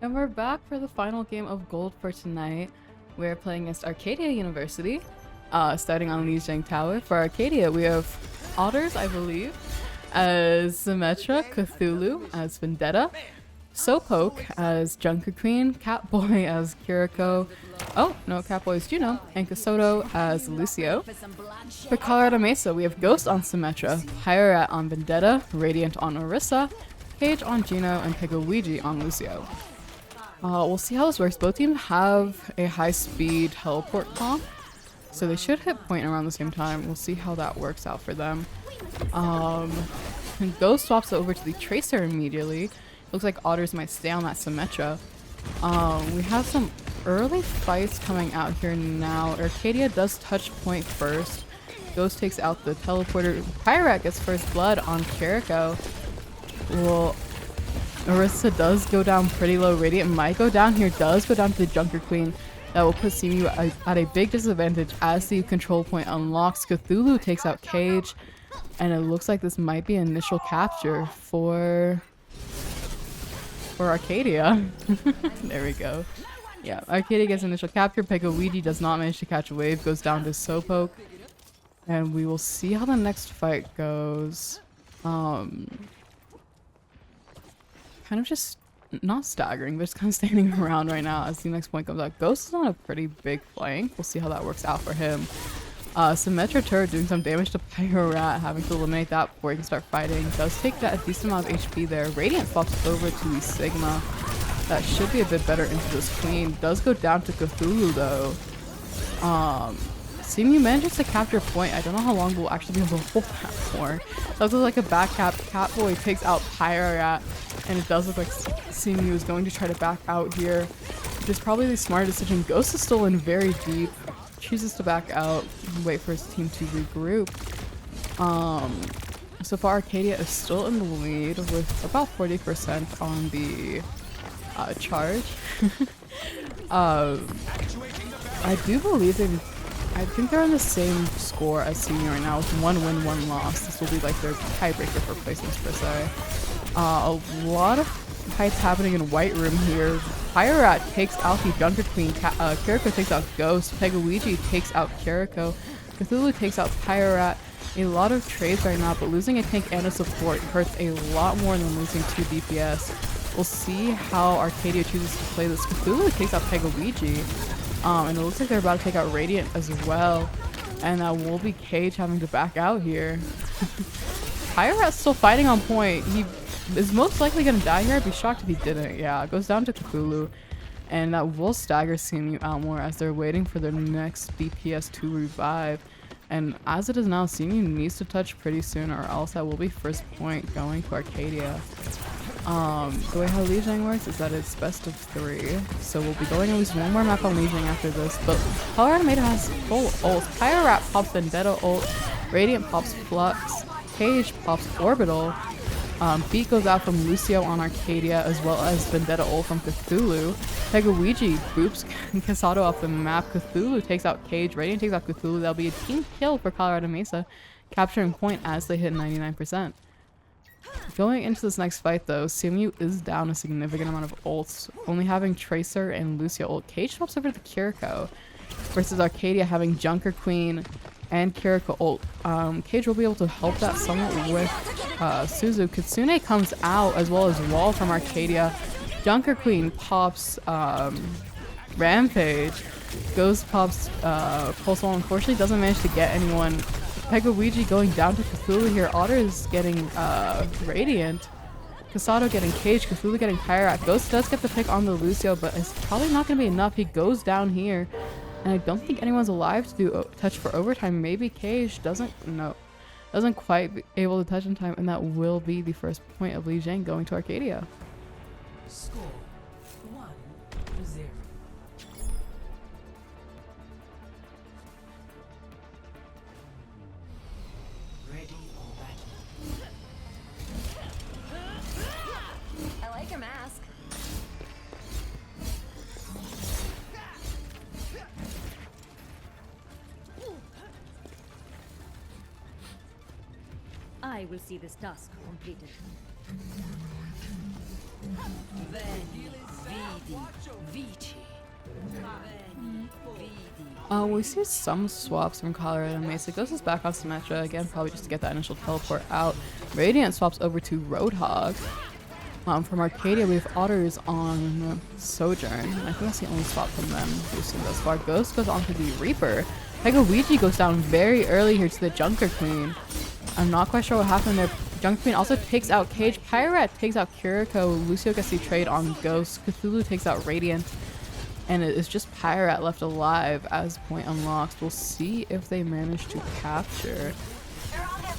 And we're back for the final game of Gold for tonight. We're playing against Arcadia University, starting on Lijiang Tower. For Arcadia, we have Otters, I believe, as Symmetra, Cthulhu as Vendetta, Soappoke as Junker Queen, Catboy as Kiriko, oh no, Catboy is Juno, and Kasoto as Lucio. For Colorado Mesa, we have Ghost on Symmetra, Pyrat on Vendetta, Radiant on Orisa, Cage on Juno, and Pegawiji on Lucio. We'll see how this works. Both teams have a high-speed teleport comp, so they should hit point around the same time. We'll see how that works out for them. Ghost swaps over to the Tracer immediately. Looks like Otters might stay on that Symmetra. We have some early fights coming out here now. Arcadia does touch point first. Ghost takes out the teleporter. Pyrat gets first blood on Kiriko. Well, Orisa does go down pretty low. Radiant might go down here. Does go down to the Junker Queen. That will put CMU at a big disadvantage as the control point unlocks. Cthulhu takes out Cage. And it looks like this might be initial capture for Arcadia. There we go. Yeah, Arcadia gets initial capture. Pegawiji does not manage to catch a wave. Goes down to Soappoke. And we will see how the next fight goes. Kind of just not staggering, but just kind of standing around right now as the next point comes out. Ghost is on a pretty big flank. We'll see how that works out for him. Symmetra turret doing some damage to Pyrat, having to eliminate that before he can start fighting. Does take that a decent amount of HP there. Radiant swaps over to the Sigma. That should be a bit better into this Queen. Does go down to Cthulhu though. CMU manages to capture point. I don't know how long we'll actually be able to hold that for. Does look like a back cap. Catboy takes out Pyrat. And it does look like CMU is going to try to back out here, which is probably the smart decision. Ghost is still in very deep, chooses to back out, wait for his team to regroup. So far Arcadia is still in the lead with about 40% on the charge. I do believe I think they're on the same score as CMU right now with 1 win, 1 loss. This will be like their tiebreaker for placements per se. A lot of fights happening in White Room here. Pyrat takes out the Junker Queen. Kiriko takes out Ghost. Pegawiji takes out Kiriko. Cthulhu takes out Pyrat. A lot of trades right now, but losing a tank and a support hurts a lot more than losing 2 DPS. We'll see how Arcadia chooses to play this. Cthulhu takes out Pegawiji. And it looks like they're about to take out Radiant as well. And that will be Cage having to back out here. Pyrat's still fighting on point. He is most likely going to die here. I'd be shocked if he didn't. Yeah, it goes down to Cthulhu. And that will stagger CMU out more as they're waiting for their next DPS to revive. And as it is now, CMU needs to touch pretty soon or else that will be first point going to Arcadia. The way how Lijiang works is that it's best of 3. So we'll be going at least one more map on Lijiang after this. But Colorado Mesa has full ults. Pyrat pops Vendetta ult. Radiant pops Flux. Cage pops Orbital. Beat goes out from Lucio on Arcadia as well as Vendetta ult from Cthulhu. Pegawiji boops Kasato off the map. Cthulhu takes out Cage. Radiant takes out Cthulhu. That'll be a team kill for Colorado Mesa, capturing point as they hit 99%. Going into this next fight though, CMU is down a significant amount of ults, only having Tracer and Lucio ult. Cage swaps over to Kiriko versus Arcadia having Junker Queen and Kiriko ult. Cage will be able to help that somewhat with Suzu. Kitsune comes out as well as Wall from Arcadia. Junker Queen pops Rampage. Ghost pops Pulse Wall. Unfortunately doesn't manage to get anyone. Pegawiji going down to Cthulhu here. Otter is getting Radiant. Kasato getting Cage. Cthulhu getting Pyrat. Ghost does get the pick on the Lucio, but it's probably not going to be enough. He goes down here. And I don't think anyone's alive to do touch for overtime. Maybe Cage doesn't quite be able to touch in time, and that will be the first point of Lijiang going to Arcadia. Score 1-0. Ready for battle. I like your mask. I will see this task completed. Then be We see some swaps from Colorado and Mesa. Ghost is back on Symmetra again, probably just to get that initial teleport out. Radiant swaps over to Roadhog. From Arcadia, we have Otters on Sojourn. I think that's the only swap from them we've seen thus far. Ghost goes on to the Reaper. Ouija goes down very early here to the Junker Queen. I'm not quite sure what happened there. Junker Queen also takes out Cage. Pyrat takes out Kiriko. Lucio gets the trade on Ghost. Cthulhu takes out Radiant. And it is just Pyrat left alive as point unlocks. We'll see if they manage to capture.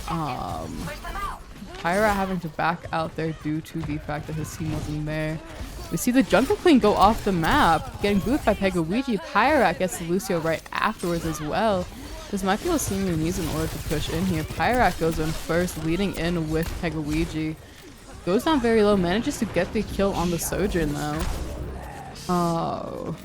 Pyrat having to back out there due to the fact that his team wasn't there. We see the Junker Queen go off the map, getting boofed by Ouija. Pyrat gets Lucio right afterwards as well. This might be what CMU needs in order to push in here. Pyrat goes in first, leading in with Ouija. Goes down very low, manages to get the kill on the Sojourn though. Oh,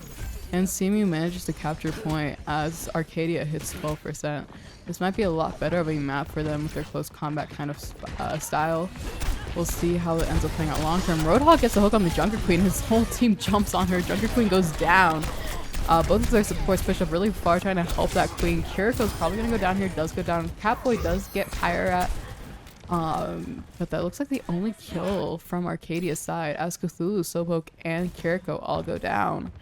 and CMU manages to capture point as Arcadia hits 12%. This might be a lot better of a map for them with their close combat kind of style. We'll see how it ends up playing out long term. Roadhog gets a hook on the Junker Queen. His whole team jumps on her. Junker Queen goes down. Both of their supports push up really far trying to help that Queen. Kiriko's probably going to go down here. Does go down. Catboy does get Pyrat. But that looks like the only kill from Arcadia's side as Cthulhu, Slowpoke, and Kiriko all go down.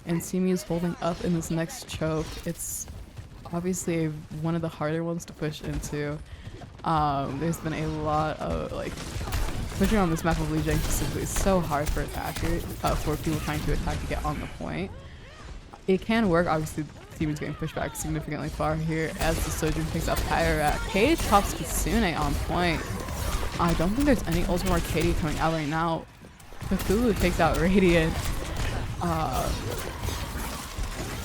And CMU is holding up in this next choke. It's obviously one of the harder ones to push into. There's been a lot of pushing on this map of Lijiang specifically is so hard for attackers, for people trying to attack to get on the point. It can work, obviously. Team is getting pushed back significantly far here as the Sojourn picks up Pyrat. Cage pops Kitsune on point. I don't think there's any Ultimate Arcadia coming out right now. Cthulhu takes out Radiant.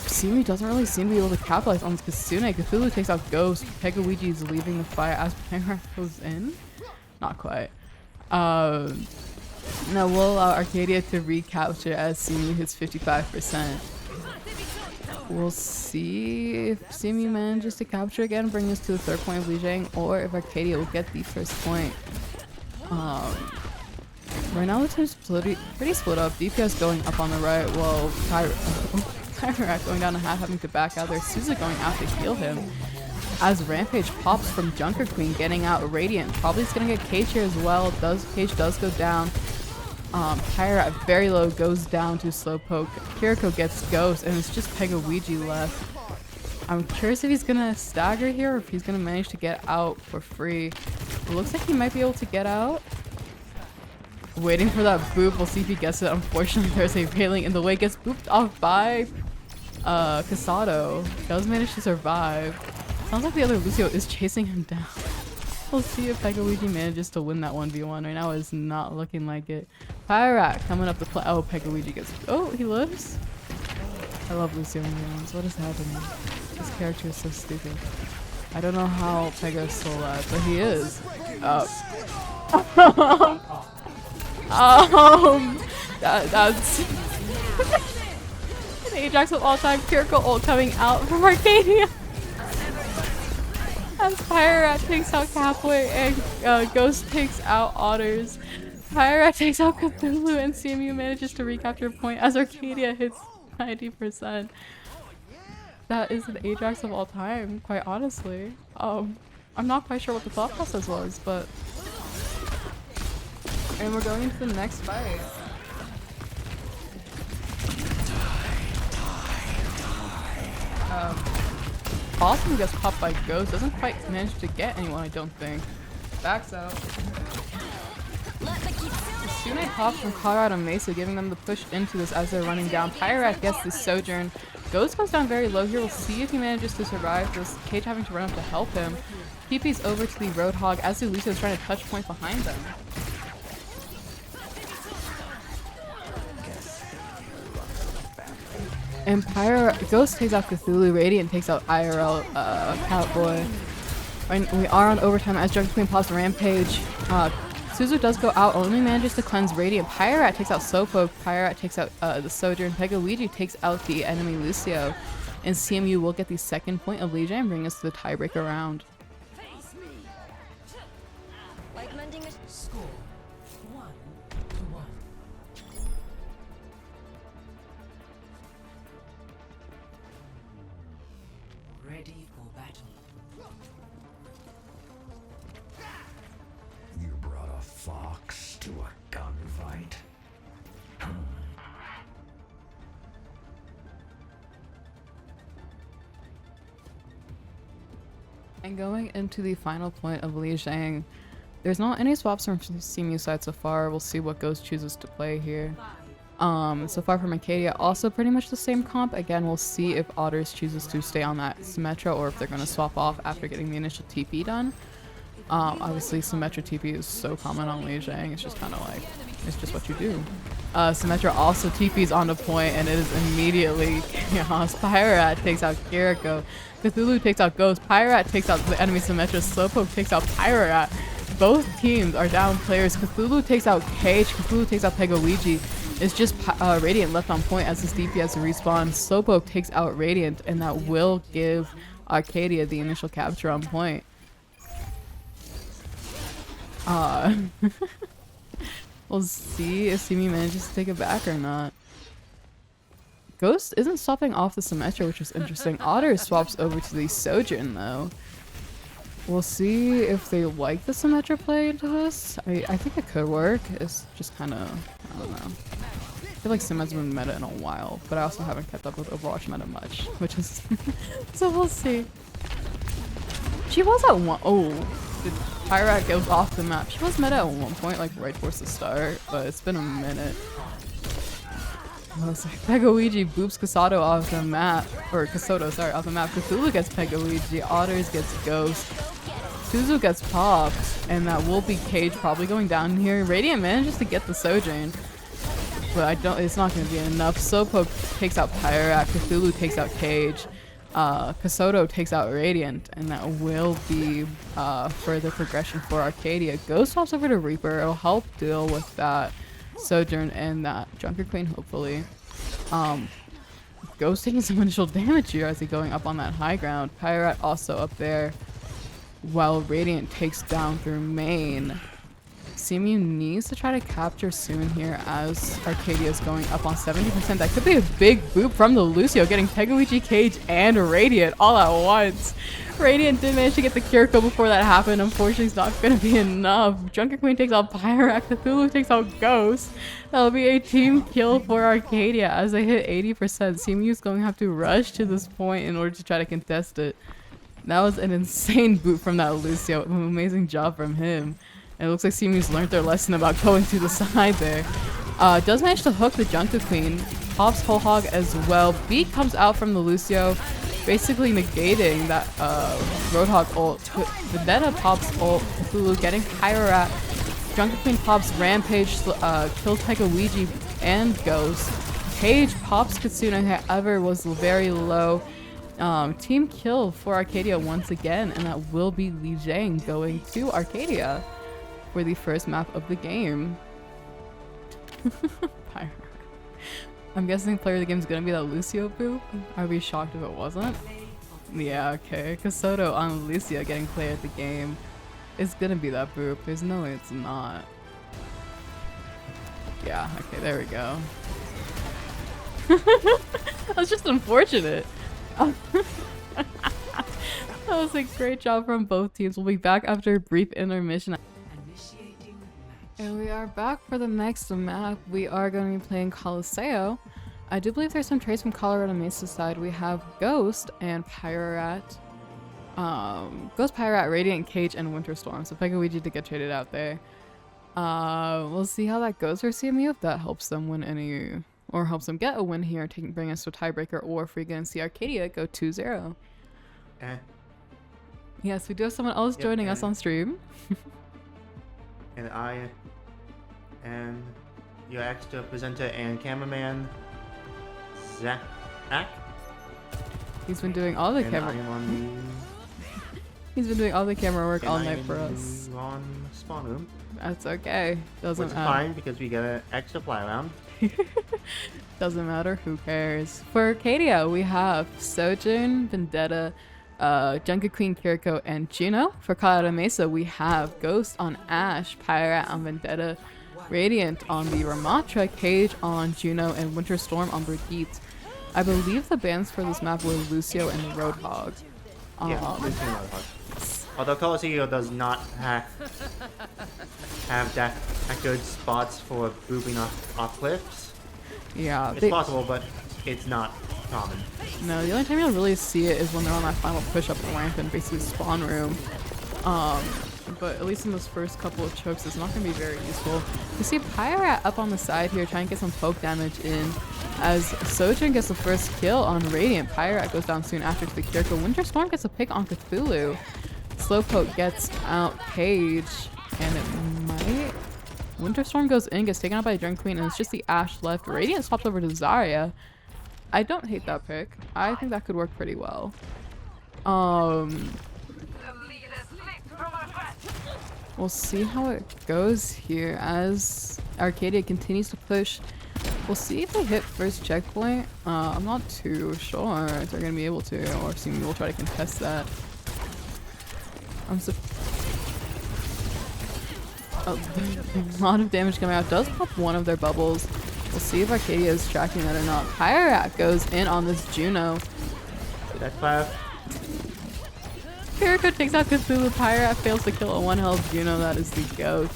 CMU doesn't really seem to be able to capitalize on this Kitsune. Cthulhu takes out Ghost. Ouija is leaving the fight as Pyrat goes in. Not quite. Now we'll allow Arcadia to recapture as CMU hits 55%. We'll see if CMU manages to capture again, bring us to the third point of Lijiang, or if Arcadia will get the first point. Right now the team's pretty split up. DPS going up on the right, while Pyrat going down to half, having to back out there. Suzu going out to heal him. As Rampage pops from Junker Queen, getting out Radiant. Probably is going to get Cage here as well. Cage does go down. Pyrat very low goes down to Slowpoke. Kiriko gets Ghost, and it's just Ouija left. I'm curious if he's gonna stagger here or if he's gonna manage to get out for free. It looks like he might be able to get out. Waiting for that boop, we'll see if he gets it. Unfortunately, there's a railing in the way. Gets booped off by Casado. Does manage to survive. Sounds like the other Lucio is chasing him down. We'll see if Ouija manages to win that 1v1. Right now it's not looking like it. Pyrat coming up the play. Oh, Ouija gets. Oh, he lives? I love Lucio in games. What is happening? This character is so stupid. I don't know how Pega is still alive, but he is. That's an Ajax of all time. Kiriko ult coming out from Arcadia. As Pyrat takes out Catboy and Ghost takes out Otters. Pyrat takes out Cthulhu and CMU manages to recapture a point as Arcadia hits 90%. That is an Ajax of all time, quite honestly. I'm not quite sure what the thought process was, but... And we're going into the next fight. Boston gets popped by Ghost. Doesn't quite manage to get anyone, I don't think. Backs out. Kitsune pops from Colorado Mesa, giving them the push into this as they're running down. Pyrat gets the Sojourn. Ghost goes down very low here. We'll see if he manages to survive this. Cage having to run up to help him. TP's over to the Roadhog as Lucio is trying to touch point behind them. And Ghost takes out Cthulhu, Radiant takes out IRL Catboy. And we are on overtime as Junker Queen pops Rampage. Suzu does go out, only manages to cleanse Radiant. Pyrat takes out Slowpoke, Pyrat takes out the Sojourn, Ouija takes out the enemy Lucio. And CMU will get the second point of Lijiang and bring us to the tiebreaker round. Score 1-1. And going into the final point of Li Zhang, there's not any swaps from CMU side so far. We'll see what Ghost chooses to play here. So far from Arcadia, also pretty much the same comp. Again, we'll see if Otters chooses to stay on that Symmetra or if they're going to swap off after getting the initial TP done. Obviously, Symmetra TP is so common on Li Zhang. It's just kind of like, it's just what you do. Symmetra also TPs on the point, and it is immediately chaos. Pyrat takes out Kiriko. Cthulhu takes out Ghost. Pyrat takes out the enemy Symmetra. Slowpoke takes out Pyrat. Both teams are down players. Cthulhu takes out Cage. Cthulhu takes out Pegaluigi. It's just Radiant left on point as his DPS respawn. Slowpoke takes out Radiant, and that will give Arcadia the initial capture on point. We'll see if CMU manages to take it back or not. Ghost isn't swapping off the Symmetra, which is interesting. Otter swaps over to the Sojourn, though. We'll see if they like the Symmetra play into this. I think it could work. It's just kind of, I don't know. I feel like Sim has been meta in a while, but I also haven't kept up with Overwatch meta much, which is... so we'll see. She was at one... Oh, the Pyrat goes off the map. She was meta at one point, like right towards the start, but it's been a minute. I was like, Pegaluigi boops Casato off the map. Or Casoto, sorry, off the map. Cthulhu gets Pegaluigi, Otters gets Ghost. Suzu gets popped, and that will be Cage probably going down here. Radiant manages to get the Sojourn, but it's not going to be enough. Slowpoke takes out Pyrat, Cthulhu takes out Cage, Casoto takes out Radiant, and that will be further progression for Arcadia. Ghost swaps over to Reaper. It'll help deal with that Sojourn and that Junker Queen, hopefully. Ghost taking some initial damage here as he's going up on that high ground. Pyrat also up there, while Radiant takes down through main. CMU needs to try to capture soon here as Arcadia is going up on 70%. That could be a big boop from the Lucio, getting Pegaluigi, Cage, and Radiant all at once. Radiant did manage to get the Kiriko before that happened. Unfortunately, it's not going to be enough. Junker Queen takes out Pyrat. Cthulhu takes out Ghost. That'll be a team kill for Arcadia as they hit 80%. CMU is going to have to rush to this point in order to try to contest it. That was an insane boot from that Lucio. An amazing job from him. And it looks like CMU's learned their lesson about going to the side there. Does manage to hook the Junker Queen. Pops Whole Hog as well. Beat comes out from the Lucio, basically negating that Roadhog ult. Vendetta pops ult. Cthulhu getting Pyrat. Junker Queen pops Rampage, kills Pegaluigi and Ghost. Cage pops Kitsune, however, was very low. Team kill for Arcadia once again, and that will be Li Zhang going to Arcadia for the first map of the game. I'm guessing player of the game is gonna be that Lucio boop. I'd be shocked if it wasn't. Yeah, okay. Casoto on Lucio getting player of the game. It's gonna be that boop. There's no way it's not. Yeah, okay, there we go. That was just unfortunate. That was a great job from both teams. We'll be back after a brief intermission. And we are back for the next map. We are going to be playing Coliseo. I do believe there's some trades from Colorado Mesa side. We have Ghost and Pyrat. Ghost, Pyrat, Radiant, Cage, and Winter Storm. So Pegaluigi did get traded out there. We'll see how that goes for CMU, if that helps them win any, or helps them get a win here, bring us to a tiebreaker, or if we get see Arcadia go 2-0. Yes, we do have someone else joining us on stream. And I am your extra presenter and cameraman, Zach. He's been doing all the camera. He's been doing all the camera work all night for us. On spawn room. That's okay. Doesn't matter. Fine because we get an extra fly around. Doesn't matter. Who cares? For Arcadia, we have Sojourn, Vendetta, Junker Queen, Kiriko, and Juno. For Colorado Mesa, we have Ghost on Ashe, Pyrat on Vendetta, Radiant on the Ramatra, Cage on Juno, and Winter Storm on Brigitte. I believe the bans for this map were Lucio and Roadhog. Yeah, Lucio and Roadhog. Although Coliseo does not have that good spots for booping off cliffs. Yeah, it's possible, but it's not common. No, the only time you'll really see it is when they're on that final push up ramp and basically spawn room. But at least in those first couple of chokes, it's not going to be very useful. You see Pyrat up on the side here trying to get some poke damage in. As Sojourn gets the first kill on Radiant, Pyrat goes down soon after to the Kiriko. Winter Storm gets a pick on Cthulhu. Slowpoke gets out Cage, and it might... Winter Storm goes in, gets taken out by a Drunk Queen, and it's just the Ashe left. Radiant swapped over to Zarya. I don't hate that pick. I think that could work pretty well. We'll see how it goes here as Arcadia continues to push. We'll see if they hit first checkpoint. I'm not too sure if they're going to be able to, or CMU will try to contest that. A lot of damage coming out. Does pop one of their bubbles. We'll see if Arcadia is tracking that or not. Pyrat goes in on this Juno. That's fire. Kiriko takes out Cthulhu. Pyrat fails to kill a 1 health Juno. That is the goat.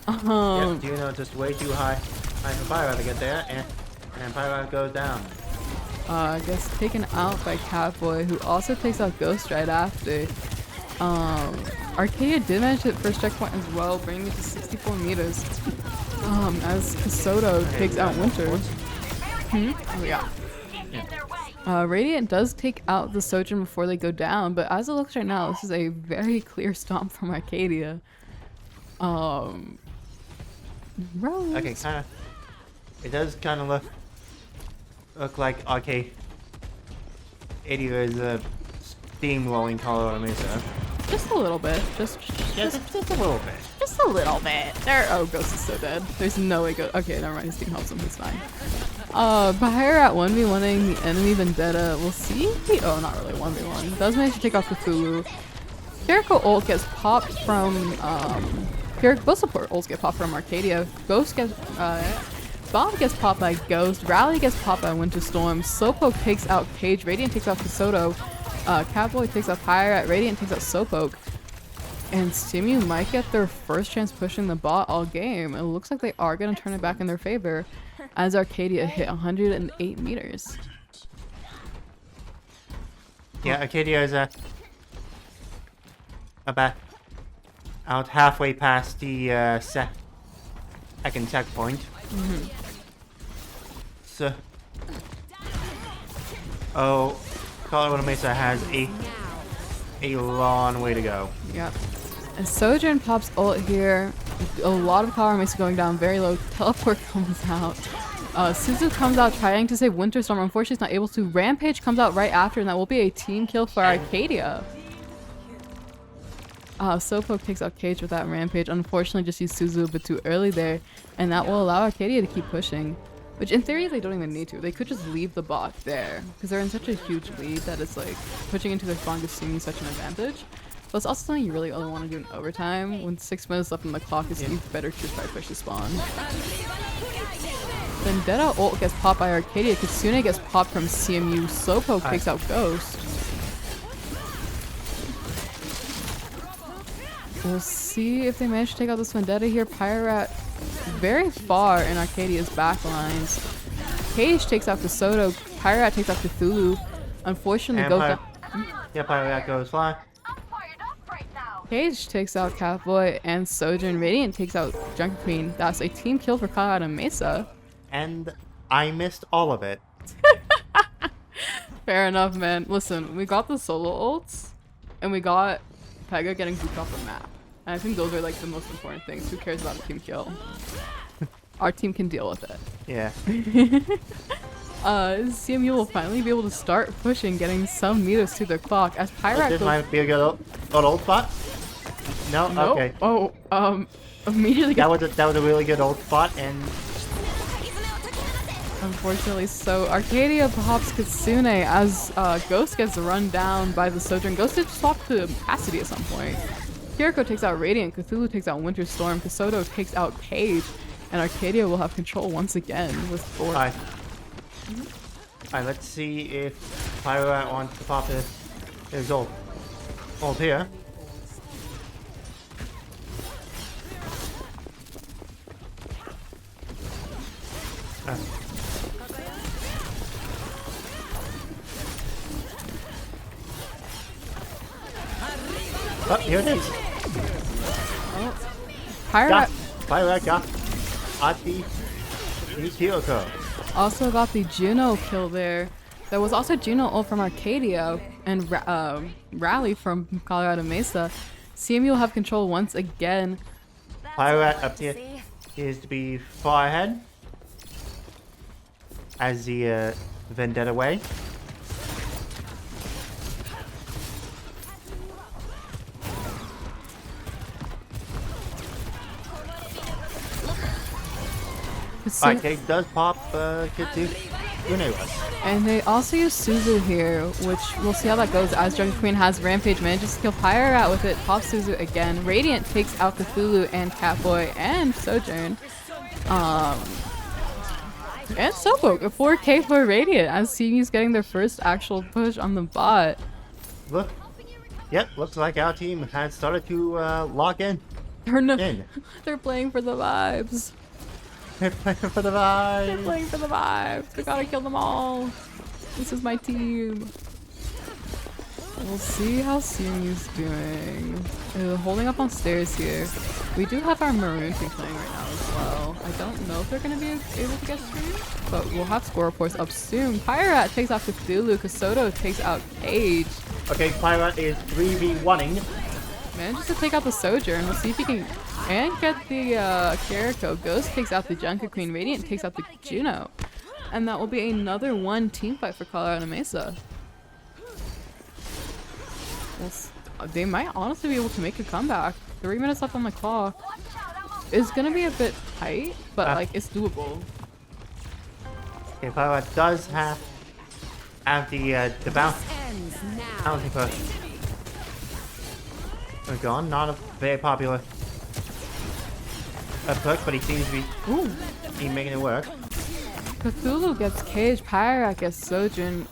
Yep, Juno just way too high for Pyrat to get there, and Pyrat goes down. I guess taken out by Catboy, who also takes out Ghost right after. Arcadia did manage to hit first checkpoint as well, bringing it to 64 meters. As Kasoto takes out Winter. Oh yeah. Radiant does take out the Sojourn before they go down, but as it looks right now, this is a very clear stomp from Arcadia. Rose. Okay, it does kind of look like Arcadia is steamrolling Colorado Mesa. Just a little bit. Just a little bit. Just a little bit. There. Oh, Ghost is so dead. There's no way. Okay, never mind. His team helps him. He's fine. Pyrat 1v1ing the enemy Vendetta. We'll see. Oh, not really 1v1. Does manage to take off Cthulhu. Kiriko ult gets popped from. Both support ults get popped from Arcadia. Ghost gets. Bomb gets popped by Ghost. Rally gets popped by Winter Storm. Slowpoke takes out Cage. Radiant takes out Kasoto. Catboy takes out Pyrat. Radiant takes out Slowpoke. And CMU might get their first chance pushing the bot all game. It looks like they are going to turn it back in their favor as Arcadia hit 108 meters. Yeah, Arcadia is about out halfway past the second checkpoint. So, Colorado Mesa has a long way to go. Yep. And Sojourn pops ult here. A lot of Colorado Mesa going down very low. Teleport comes out. Suzu comes out trying to save Winter Storm. Unfortunately, he's not able to. Rampage comes out right after, and that will be a team kill for Arcadia. Slowpoke takes out Cage with that Rampage. Unfortunately, just used Suzu a bit too early there, and that will allow Arcadia to keep pushing. Which, in theory, they don't even need to. They could just leave the bot there, because they're in such a huge lead that it's like pushing into their spawn gives CMU such an advantage. But it's also something you really only want to do in overtime. When 6 minutes left on the clock, it's even better to try to push the spawn. Vendetta ult gets popped by Arcadia. Kitsune gets popped from CMU. Slowpoke takes out Ghost. We'll see if they manage to take out this Vendetta here. Pyrat very far in Arcadia's backlines. Cage takes out Kasoto. Pyrat takes out Cthulhu. Unfortunately, Pyrat goes fly. Cage takes out Catboy and Sojourn. Radiant takes out Drunken Queen. That's a team kill for Colorado Mesa. And I missed all of it. Fair enough, man. Listen, we got the solo ults, and we got Pega getting booped off the map. And I think those are like the most important things. Who cares about a team kill? Our team can deal with it. Yeah. CMU will finally be able to start pushing, getting some meters to their clock as Pyrat. This might be a good ult spot. No, nope. Okay. Oh, immediately. That was a really good ult spot, and unfortunately, so Arcadia pops Kitsune as Ghost gets run down by the Sojourn. Ghost did swap to Cassidy at some point. Kiriko takes out Radiant. Cthulhu takes out Winter Storm. Kasoto takes out Cage, and Arcadia will have control once again with 4. Alright, let's see if Pyrat wants to pop his ult here. Oh, here it is. Pyra Got Pyra got Ati Kyoko. also got the Juno kill there. There was also Juno ult from Arcadia and Rally from Colorado Mesa. CMU will have control once again. Pyra up here is to be far ahead as the Vendetta way. Arcade does pop Kitsu Universe. And they also use Suzu here, which we'll see how that goes as Jungle Queen has Rampage, manages to kill Pyra with it, pops Suzu again. Radiant takes out Cthulhu and Catboy and Sojourn. And Slowpoke, a 4K for Radiant as CMU's getting their first actual push on the bot. Look. Yep, looks like our team has started to lock in. They're playing for the vibes. They're playing for the They're vibe. playing for the vibes. We gotta kill them all. This is my team. We'll see how CMU's doing. Holding up on stairs here. We do have our Maroon team playing right now as well. I don't know if they're gonna be able to get through, but we'll have score reports up soon. Pyrat takes out Cthulhu. Kasoto takes out Cage. Okay, Pyra is 3v1ing. Manages to take out the Sojourn. We'll see if he can and get the Kiriko. Ghost takes out the Junker Queen. Radiant takes out the Juno. And that will be another one team fight for Colorado Mesa. They might honestly be able to make a comeback. 3 minutes left on the clock. It's gonna be a bit tight, but like it's doable. Okay, Pyra does have the bouncing push. Oh, gone. Not a very popular push, but he seems to be making it work. Cthulhu gets Cage, Pyrat gets Sojourn,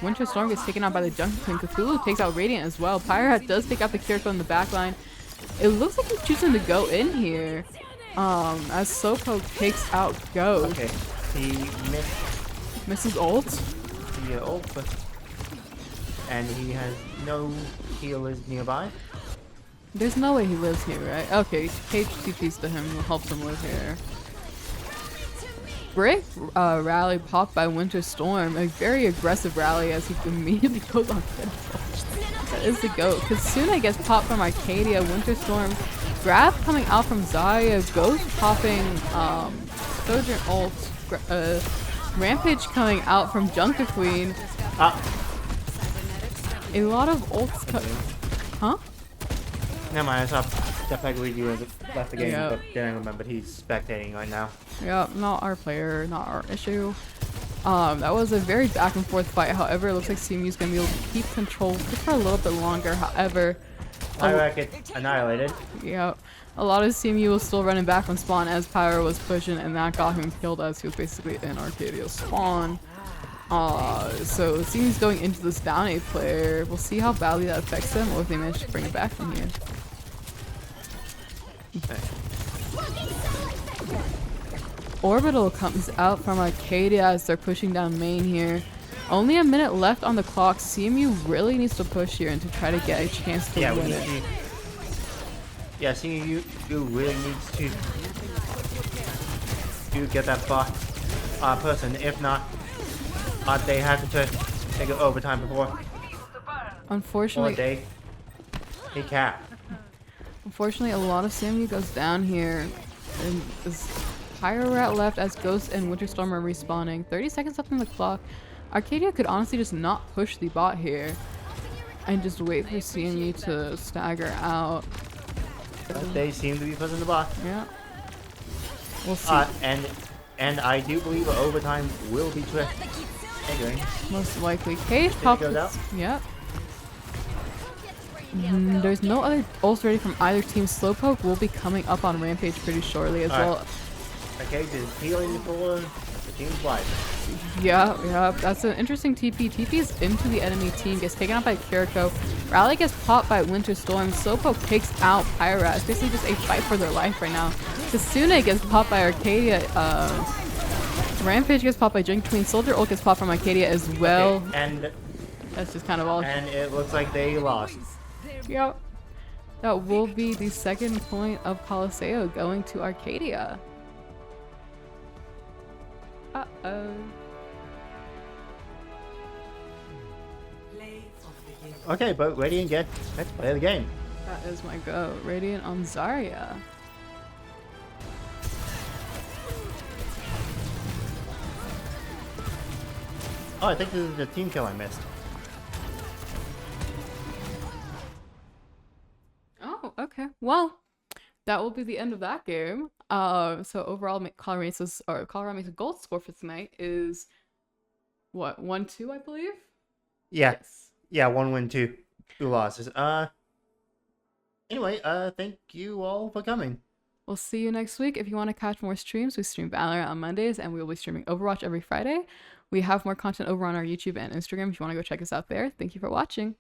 Winter Storm gets taken out by the Junker Queen. Cthulhu takes out Radiant as well. Pyrat does take out the Kiriko in the backline. It looks like he's choosing to go in here. As Slowpoke takes out Ghost. Okay, he Misses ult. the ult, and he has no healers nearby. There's no way he lives here, right? Okay, Cage TPs to him, helps him live here. Great rally popped by Winter Storm. A very aggressive rally as he immediately goes on Pinball. That is the GOAT. Kasuna gets popped from Arcadia. Winter Storm. Grab coming out from Zarya. Ghost popping Sojourn ult. Rampage coming out from Junker Queen. A lot of ults. Huh? Never mind, I saw definitely you left the game, Yeah. but didn't remember he's spectating right now. Yeah, not our player, not our issue. That was a very back and forth fight. However, it looks like CMU's gonna be able to keep control just for a little bit longer. However, Pyra gets annihilated. yeah, a lot of CMU was still running back from spawn as Pyro was pushing, and that got him killed as he was basically in Arcadia spawn. So CMU's going into this down A player. We'll see how badly that affects them, or if they manage to bring it back from here. Okay. Orbital comes out from Arcadia as they're pushing down main here. Only a minute left on the clock. CMU really needs to push here and to try to get a chance to win it. Yeah, CMU really needs to get that bot person. If not, they have to take it overtime before. Unfortunately, Or they cap. Unfortunately, a lot of CMU goes down here. And this Pyro left as Ghost and Winter Storm are respawning. 30 seconds left on the clock. Arcadia could honestly just not push the bot here. And just wait for CMU to stagger out. They seem to be pushing the bot. Yeah. We'll see. And I do believe overtime will be triggering. Most likely. Cage popped. goes out? Yep. There's no other ults ready from either team. Slowpoke will be coming up on Rampage pretty shortly as well. Okay, is healing for the team's life. Yeah, that's an interesting TP. TP is into the enemy team, gets taken out by Kiriko. Rally gets popped by Winter Storm. Slowpoke takes out Pyra. It's basically just a fight for their life right now. Kasuna gets popped by Arcadia. Rampage gets popped by Junker Queen. Soldier ult gets popped from Arcadia as well. Okay, and That's just kind of all. it looks like they lost. Yep. that will be the second point of Coliseo going to Arcadia. Uh-oh. Play of the game. Okay, but Radiant get. Let's play the game. That is my go. Radiant on Zarya. Oh, I think this is the team kill I missed. Oh, okay. Well, that will be the end of that game. So overall, Colorado Mesa's gold score for tonight is what, 1-2, I believe. Yeah. Yes. Yeah, 1 win, 2 losses. Anyway, thank you all for coming. We'll see you next week. If you want to catch more streams, we stream Valorant on Mondays, and we will be streaming Overwatch every Friday. We have more content over on our YouTube and Instagram if you want to go check us out there. Thank you for watching.